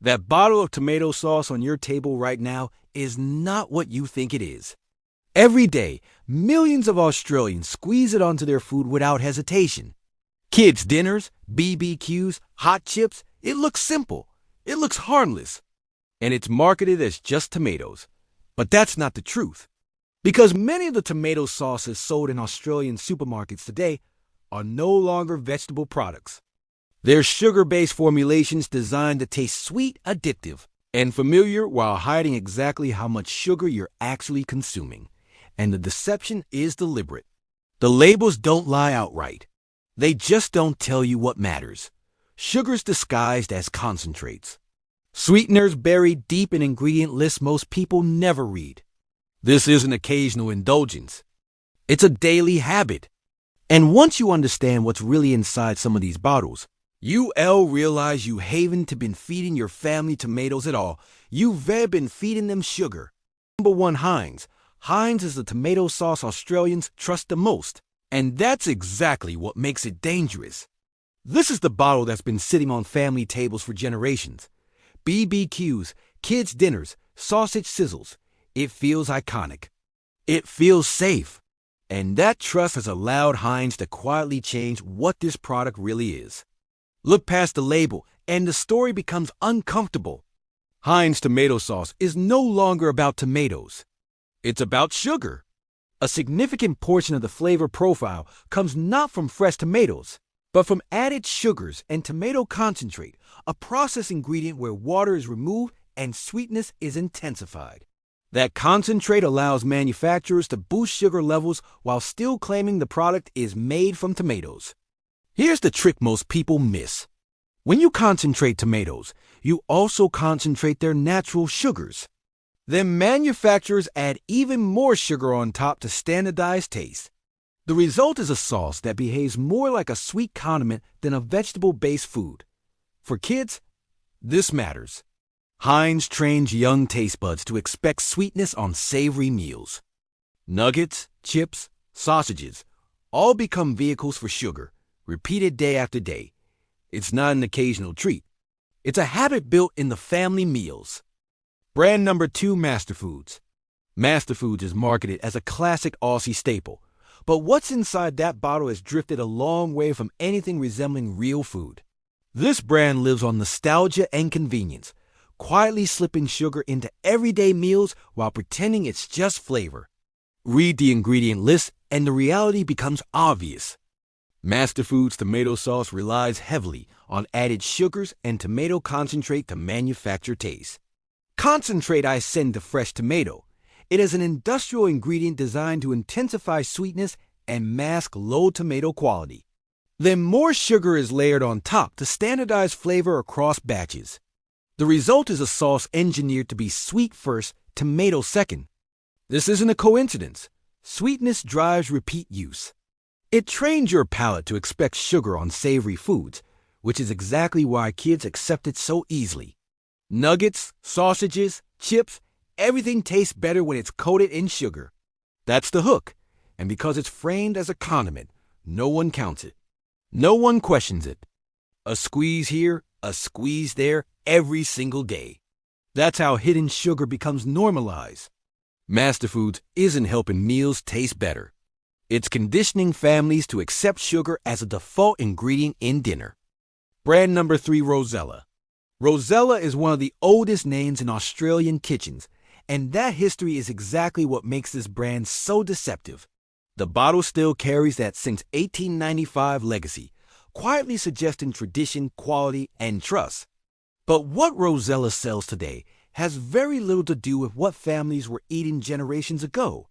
That bottle of tomato sauce on your table right now is not what you think it is. Every day, millions of Australians squeeze it onto their food without hesitation. Kids' dinners, BBQs, hot chips, it looks simple. It looks harmless. And it's marketed as just tomatoes. But that's not the truth. Because many of the tomato sauces sold in Australian supermarkets today are no longer vegetable products. They're sugar-based formulations designed to taste sweet, addictive, and familiar while hiding exactly how much sugar you're actually consuming. And the deception is deliberate. The labels don't lie outright. They just don't tell you what matters. Sugars disguised as concentrates. Sweeteners buried deep in ingredient lists most people never read. This isn't occasional indulgence. It's a daily habit. And once you understand what's really inside some of these bottles, you'll realize you haven't been feeding your family tomatoes at all. You've been feeding them sugar. Number 1, Heinz. Heinz is the tomato sauce Australians trust the most. And that's exactly what makes it dangerous. This is the bottle that's been sitting on family tables for generations. BBQs, kids' dinners, sausage sizzles. It feels iconic. It feels safe. And that trust has allowed Heinz to quietly change what this product really is. Look past the label, and the story becomes uncomfortable. Heinz tomato sauce is no longer about tomatoes. It's about sugar. A significant portion of the flavor profile comes not from fresh tomatoes, but from added sugars and tomato concentrate, a process ingredient where water is removed and sweetness is intensified. That concentrate allows manufacturers to boost sugar levels while still claiming the product is made from tomatoes. Here's the trick most people miss. When you concentrate tomatoes, you also concentrate their natural sugars. Then manufacturers add even more sugar on top to standardize taste. The result is a sauce that behaves more like a sweet condiment than a vegetable-based food. For kids, this matters. Heinz trains young taste buds to expect sweetness on savory meals. Nuggets, chips, sausages, all become vehicles for sugar, repeated day after day. It's not an occasional treat. It's a habit built in the family meals. Brand number 2, Masterfoods. Masterfoods is marketed as a classic Aussie staple, but what's inside that bottle has drifted a long way from anything resembling real food. This brand lives on nostalgia and convenience, quietly slipping sugar into everyday meals while pretending it's just flavor. Read the ingredient list and the reality becomes obvious. Masterfoods tomato sauce relies heavily on added sugars and tomato concentrate to manufacture taste. Concentrate I send to fresh tomato. It is an industrial ingredient designed to intensify sweetness and mask low tomato quality. Then more sugar is layered on top to standardize flavor across batches. The result is a sauce engineered to be sweet first, tomato second. This isn't a coincidence. Sweetness drives repeat use. It trains your palate to expect sugar on savory foods, which is exactly why kids accept it so easily. Nuggets, sausages, chips, everything tastes better when it's coated in sugar. That's the hook, and because it's framed as a condiment, no one counts it. No one questions it. A squeeze here, a squeeze there, every single day. That's how hidden sugar becomes normalized. Masterfoods isn't helping meals taste better. It's conditioning families to accept sugar as a default ingredient in dinner. Brand number 3, Rosella. Rosella is one of the oldest names in Australian kitchens, and that history is exactly what makes this brand so deceptive. The bottle still carries that since 1895 legacy, quietly suggesting tradition, quality, and trust. But what Rosella sells today has very little to do with what families were eating generations ago.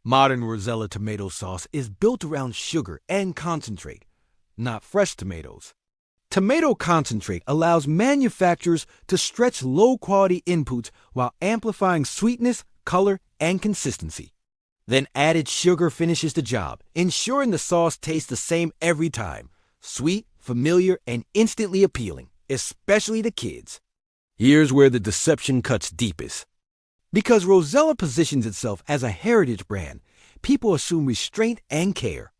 Modern Rosella tomato sauce is built around sugar and concentrate, not fresh tomatoes. Tomato concentrate allows manufacturers to stretch low-quality inputs while amplifying sweetness, color, and consistency. Then added sugar finishes the job, ensuring the sauce tastes the same every time. Sweet, familiar, and instantly appealing, especially to kids. Here's where the deception cuts deepest. Because Rosella positions itself as a heritage brand, people assume restraint and care.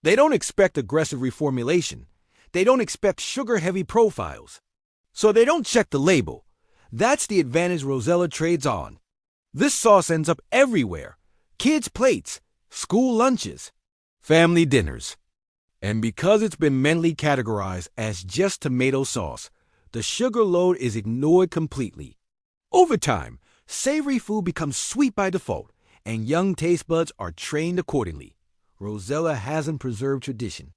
They don't expect aggressive reformulation. They don't expect sugar-heavy profiles. So they don't check the label. That's the advantage Rosella trades on. This sauce ends up everywhere. Kids' plates, school lunches, family dinners. And because it's been mentally categorized as just tomato sauce, the sugar load is ignored completely. Over time, savory food becomes sweet by default, and young taste buds are trained accordingly. Rosella hasn't preserved tradition.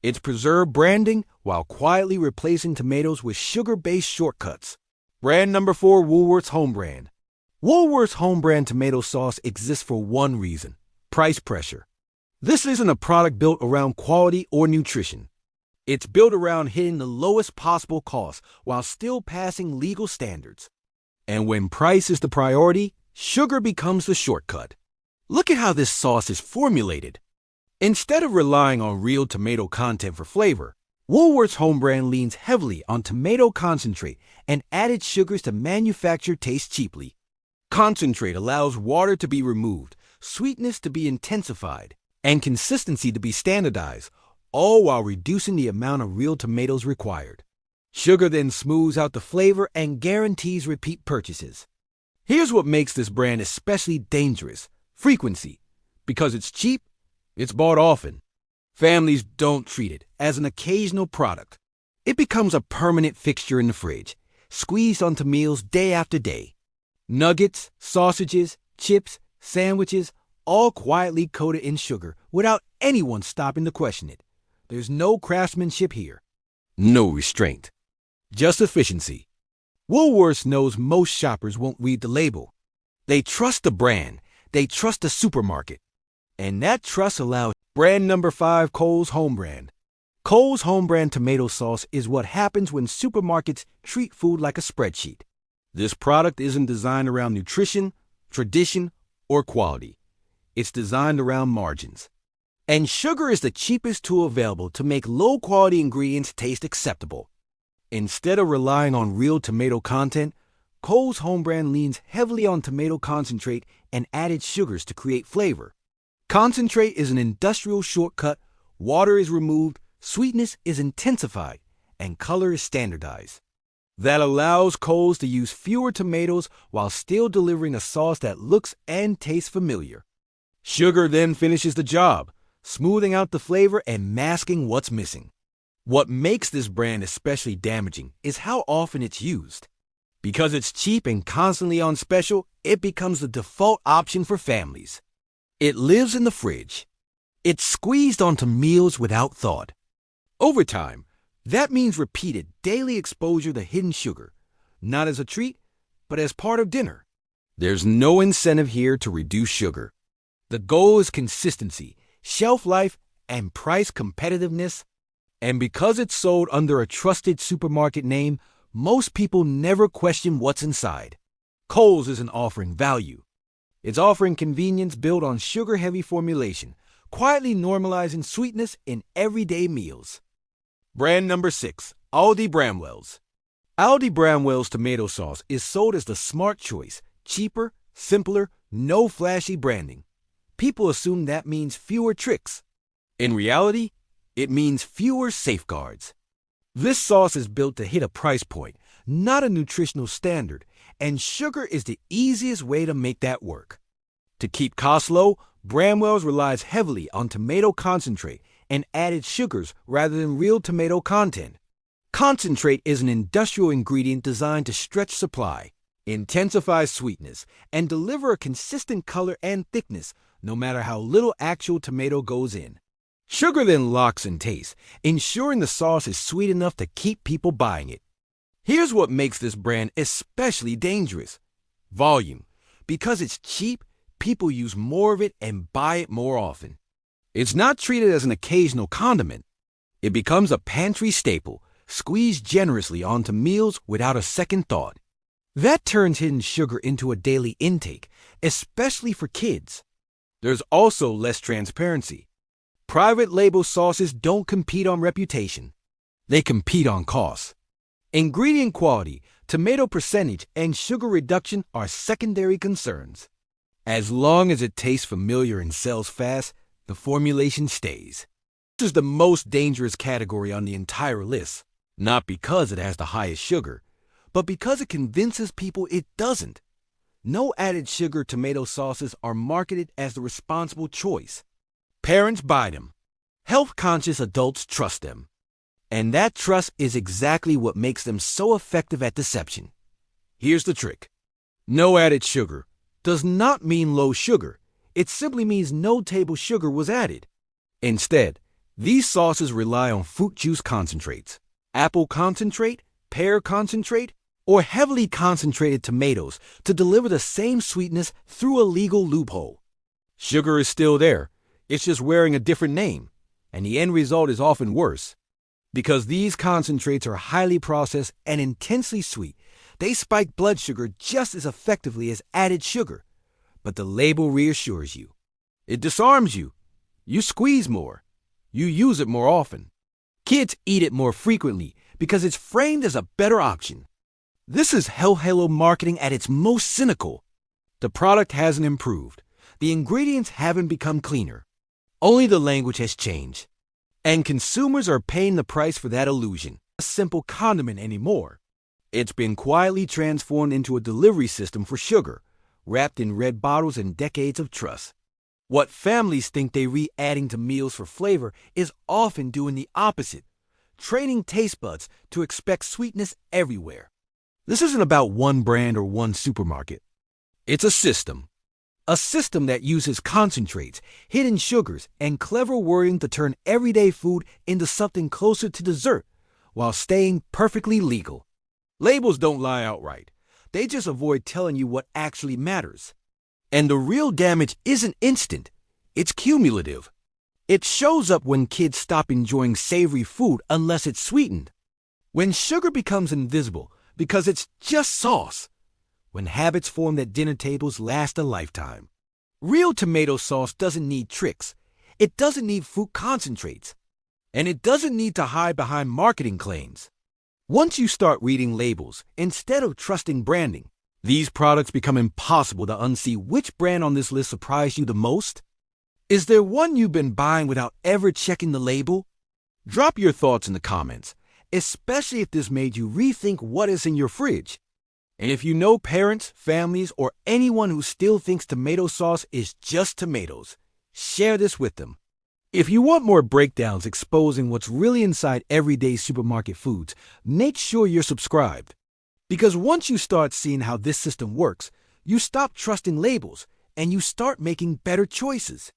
It's preserved branding while quietly replacing tomatoes with sugar-based shortcuts. Brand number 4, Woolworths Home Brand. Woolworths Home Brand tomato sauce exists for one reason: price pressure. This isn't a product built around quality or nutrition. It's built around hitting the lowest possible cost while still passing legal standards. And when price is the priority, sugar becomes the shortcut. Look at how this sauce is formulated. Instead of relying on real tomato content for flavor, Woolworths Home Brand leans heavily on tomato concentrate and added sugars to manufacture taste cheaply. Concentrate allows water to be removed, sweetness to be intensified, and consistency to be standardized, all while reducing the amount of real tomatoes required. Sugar then smooths out the flavor and guarantees repeat purchases. Here's what makes this brand especially dangerous: frequency. Because it's cheap, it's bought often. Families don't treat it as an occasional product. It becomes a permanent fixture in the fridge, squeezed onto meals day after day. Nuggets, sausages, chips, sandwiches, all quietly coated in sugar without anyone stopping to question it. There's no craftsmanship here. No restraint. Just efficiency. Woolworths knows most shoppers won't read the label. They trust the brand. They trust the supermarket. And that trust allows brand number 5, Coles Home Brand. Coles Home Brand tomato sauce is what happens when supermarkets treat food like a spreadsheet. This product isn't designed around nutrition, tradition, or quality. It's designed around margins. And sugar is the cheapest tool available to make low-quality ingredients taste acceptable. Instead of relying on real tomato content, Coles Home Brand leans heavily on tomato concentrate and added sugars to create flavor. Concentrate is an industrial shortcut, water is removed, sweetness is intensified, and color is standardized. That allows Coles to use fewer tomatoes while still delivering a sauce that looks and tastes familiar. Sugar then finishes the job, smoothing out the flavor and masking what's missing. What makes this brand especially damaging is how often it's used. Because it's cheap and constantly on special, it becomes the default option for families. It lives in the fridge. It's squeezed onto meals without thought. Over time, that means repeated daily exposure to hidden sugar, not as a treat, but as part of dinner. There's no incentive here to reduce sugar. The goal is consistency, shelf life, and price competitiveness. And because it's sold under a trusted supermarket name, most people never question what's inside. Coles isn't offering value. It's offering convenience built on sugar-heavy formulation, quietly normalizing sweetness in everyday meals. Brand number 6, Aldi Bramwell's. Aldi Bramwell's tomato sauce is sold as the smart choice: cheaper, simpler, no flashy branding. People assume that means fewer tricks. In reality, it means fewer safeguards. This sauce is built to hit a price point, not a nutritional standard, and sugar is the easiest way to make that work. To keep costs low, Bramwell's relies heavily on tomato concentrate and added sugars rather than real tomato content. Concentrate is an industrial ingredient designed to stretch supply, intensify sweetness, and deliver a consistent color and thickness no matter how little actual tomato goes in. Sugar then locks in taste, ensuring the sauce is sweet enough to keep people buying it. Here's what makes this brand especially dangerous: volume. Because it's cheap, people use more of it and buy it more often. It's not treated as an occasional condiment. It becomes a pantry staple, squeezed generously onto meals without a second thought. That turns hidden sugar into a daily intake, especially for kids. There's also less transparency. Private label sauces don't compete on reputation. They compete on cost. Ingredient quality, tomato percentage, and sugar reduction are secondary concerns. As long as it tastes familiar and sells fast, the formulation stays. This is the most dangerous category on the entire list, not because it has the highest sugar, but because it convinces people it doesn't. No added sugar tomato sauces are marketed as the responsible choice. Parents buy them. Health-conscious adults trust them. And that trust is exactly what makes them so effective at deception. Here's the trick. No added sugar does not mean low sugar. It simply means no table sugar was added. Instead, these sauces rely on fruit juice concentrates, apple concentrate, pear concentrate, or heavily concentrated tomatoes to deliver the same sweetness through a legal loophole. Sugar is still there, it's just wearing a different name, and the end result is often worse. Because these concentrates are highly processed and intensely sweet, they spike blood sugar just as effectively as added sugar. But the label reassures you. It disarms you. You squeeze more. You use it more often. Kids eat it more frequently because it's framed as a better option. This is Health Halo marketing at its most cynical. The product hasn't improved. The ingredients haven't become cleaner. Only the language has changed. And consumers are paying the price for that illusion. A simple condiment anymore. It's been quietly transformed into a delivery system for sugar, wrapped in red bottles and decades of trust. What families think they re-adding to meals for flavor is often doing the opposite, training taste buds to expect sweetness everywhere. This isn't about one brand or one supermarket. It's a system. A system that uses concentrates, hidden sugars, and clever wording to turn everyday food into something closer to dessert while staying perfectly legal. Labels don't lie outright. They just avoid telling you what actually matters. And the real damage isn't instant. It's cumulative. It shows up when kids stop enjoying savory food unless it's sweetened. When sugar becomes invisible because it's just sauce. When habits formed at dinner tables last a lifetime. Real tomato sauce doesn't need tricks. It doesn't need fruit concentrates. And it doesn't need to hide behind marketing claims. Once you start reading labels, instead of trusting branding, these products become impossible to unsee. Which brand on this list surprised you the most? Is there one you've been buying without ever checking the label? Drop your thoughts in the comments, especially if this made you rethink what is in your fridge. And if you know parents, families, or anyone who still thinks tomato sauce is just tomatoes, share this with them. If you want more breakdowns exposing what's really inside everyday supermarket foods, make sure you're subscribed. Because once you start seeing how this system works, you stop trusting labels and you start making better choices.